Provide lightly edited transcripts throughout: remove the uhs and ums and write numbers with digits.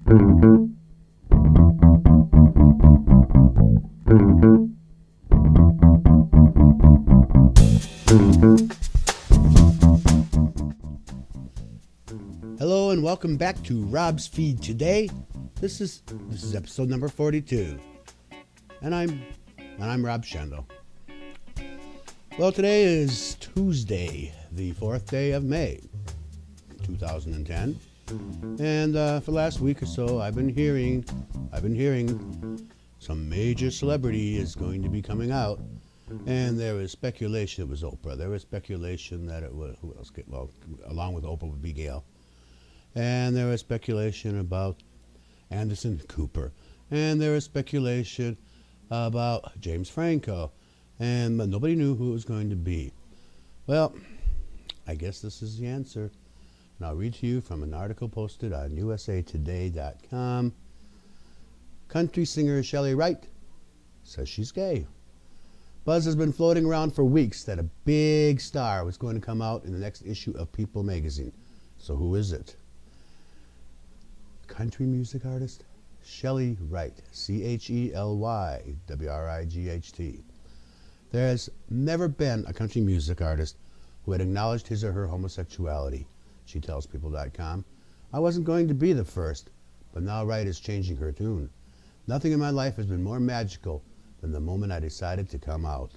Hello and welcome back to Rob's Feed today. This is episode number 42, and I'm Rob Schendel. Well, today is Tuesday, the 4th day of May, 2010, and for the last week or so, I've been hearing some major celebrity is going to be coming out, and there was speculation it was Oprah. There was speculation that it was who else? Well, along with Oprah would be Gail. And there was speculation about Anderson Cooper. And there was speculation about James Franco. And nobody knew who it was going to be. Well, I guess this is the answer. And I'll read to you from an article posted on usatoday.com. Country singer Shelley Wright says she's gay. Buzz has been floating around for weeks that a big star was going to come out in the next issue of People magazine. So who is it? Country music artist Shelley Wright, CHELY WRIGHT. There has never been a country music artist who had acknowledged his or her homosexuality, she tells People.com. I wasn't going to be the first, but now Wright is changing her tune. Nothing in my life has been more magical than the moment I decided to come out.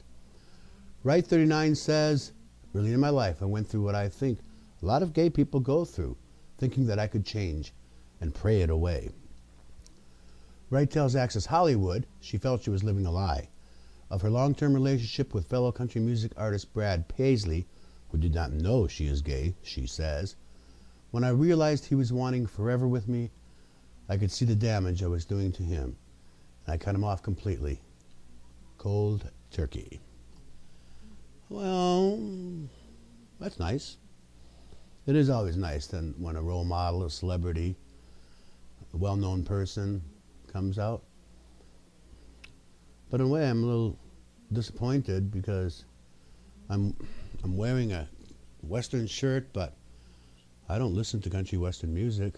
Wright, 39, says, early in my life I went through what I think a lot of gay people go through, thinking that I could change and pray it away. Wright tells Access Hollywood she felt she was living a lie. Of her long-term relationship with fellow country music artist Brad Paisley, who did not know she is gay, she says, when I realized he was wanting forever with me, I could see the damage I was doing to him, and I cut him off completely. Cold turkey. Well, that's nice. It is always nice when a role model, a celebrity, a well-known person comes out. But in a way, I'm a little disappointed because I'm wearing a Western shirt, but I don't listen to country Western music.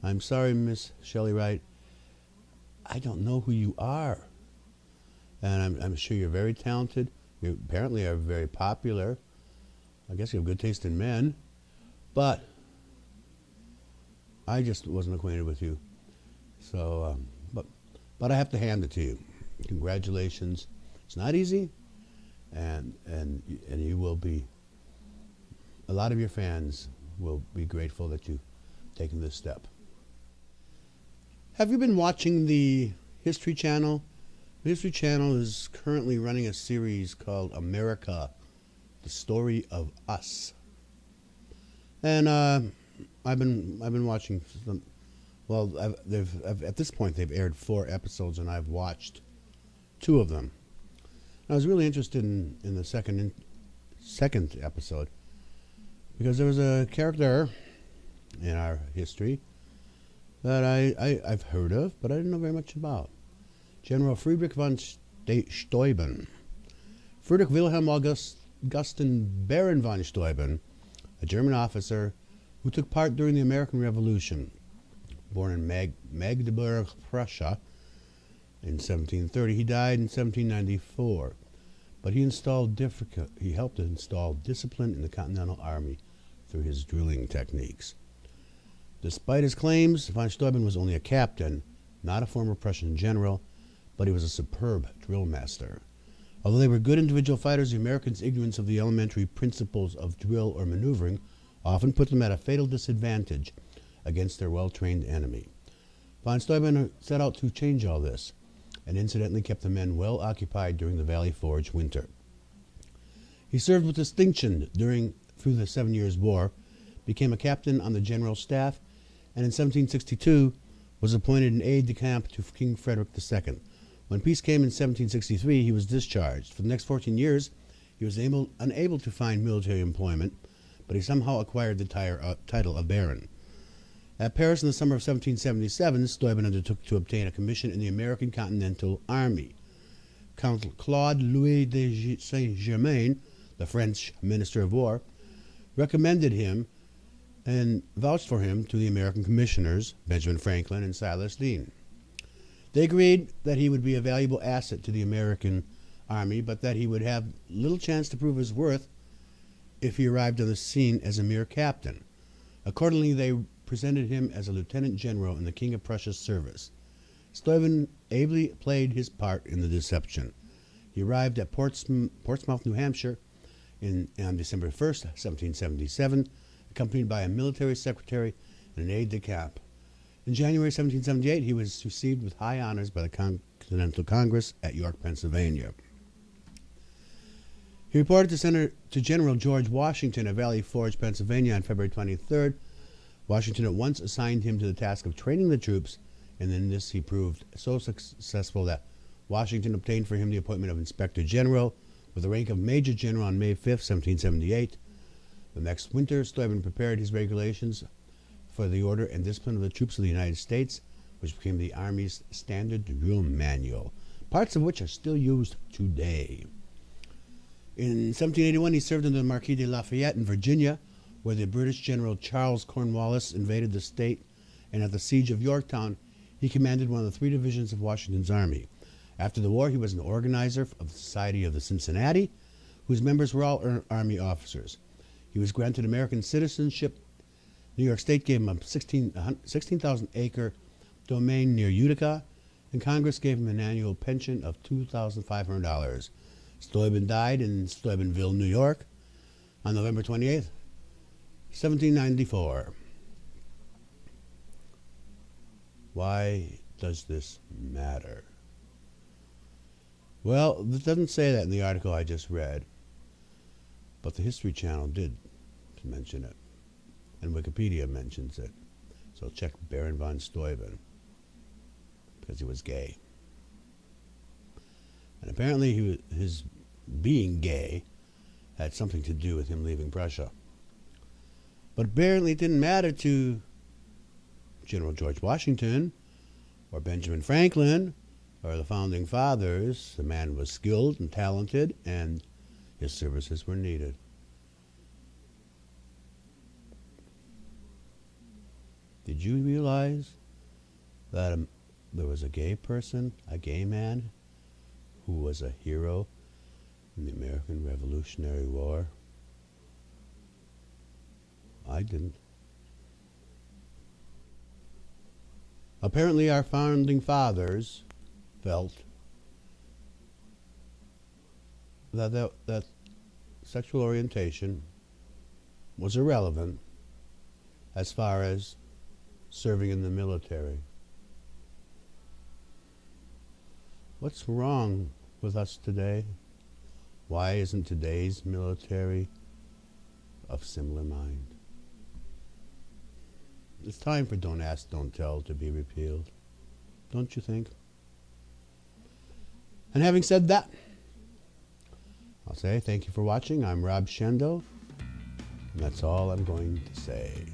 I'm sorry, Miss Shelley Wright. I don't know who you are. And I'm sure you're very talented. You apparently are very popular. I guess you have good taste in men. But I just wasn't acquainted with you. So, but I have to hand it to you. Congratulations. It's not easy, and you will be. A lot of your fans will be grateful that you've taken this step. Have you been watching the History Channel? The History Channel is currently running a series called America, the Story of Us. And I've been watching some. Well, at this point they've aired 4 episodes, and I've watched 2 of them. And I was really interested in the second episode because there was a character in our history that I've heard of, but I didn't know very much about. General Friedrich von Steuben. Friedrich Wilhelm Augustin Baron von Steuben, a German officer who took part during the American Revolution. Born in Magdeburg, Prussia in 1730, he died in 1794. But he helped install discipline in the Continental Army through his drilling techniques. Despite his claims, von Steuben was only a captain, not a former Prussian general, but he was a superb drill master. Although they were good individual fighters, the Americans' ignorance of the elementary principles of drill or maneuvering often put them at a fatal disadvantage against their well-trained enemy. Von Steuben set out to change all this, and incidentally kept the men well occupied during the Valley Forge winter. He served with distinction through the 7 Years' War, became a captain on the general staff, and in 1762 was appointed an aide-de-camp to King Frederick II. When peace came in 1763, he was discharged. For the next 14 years, he was unable to find military employment, but he somehow acquired the title of Baron. At Paris in the summer of 1777, Steuben undertook to obtain a commission in the American Continental Army. Count Claude Louis de Saint-Germain, the French Minister of War, recommended him and vouched for him to the American commissioners, Benjamin Franklin and Silas Deane. They agreed that he would be a valuable asset to the American army, but that he would have little chance to prove his worth if he arrived on the scene as a mere captain. Accordingly, they presented him as a lieutenant general in the King of Prussia's service. Steuben ably played his part in the deception. He arrived at Portsmouth, New Hampshire on December 1st, 1777, accompanied by a military secretary and an aide-de-camp. In January 1778, he was received with high honors by the Continental Congress at York, Pennsylvania. He reported to General George Washington at Valley Forge, Pennsylvania on February 23rd. Washington at once assigned him to the task of training the troops, and in this he proved so successful that Washington obtained for him the appointment of Inspector General with the rank of Major General on May 5th, 1778. The next winter, Steuben prepared his regulations for the order and discipline of the troops of the United States, which became the Army's standard drill manual, parts of which are still used today. In 1781, he served under the Marquis de Lafayette in Virginia, where the British General Charles Cornwallis invaded the state, and at the siege of Yorktown, he commanded one of the 3 divisions of Washington's army. After the war, he was an organizer of the Society of the Cincinnati, whose members were all Army officers. He was granted American citizenship. New York State gave him a 16,000-acre domain near Utica, and Congress gave him an annual pension of $2,500. Steuben died in Steubenville, New York, on November 28th, 1794. Why does this matter? Well, it doesn't say that in the article I just read, but the History Channel did mention it, and Wikipedia mentions it. So check Baron von Steuben, because he was gay. And apparently his being gay had something to do with him leaving Prussia. But apparently it didn't matter to General George Washington or Benjamin Franklin or the Founding Fathers. The man was skilled and talented, and his services were needed. Did you realize that there was a gay person, a gay man, who was a hero in the American Revolutionary War? I didn't. Apparently our Founding Fathers felt that sexual orientation was irrelevant as far as serving in the military. What's wrong with us today? Why isn't today's military of similar mind? It's time for Don't Ask, Don't Tell to be repealed, don't you think? And having said that, I'll say thank you for watching. I'm Rob Shendo, and that's all I'm going to say.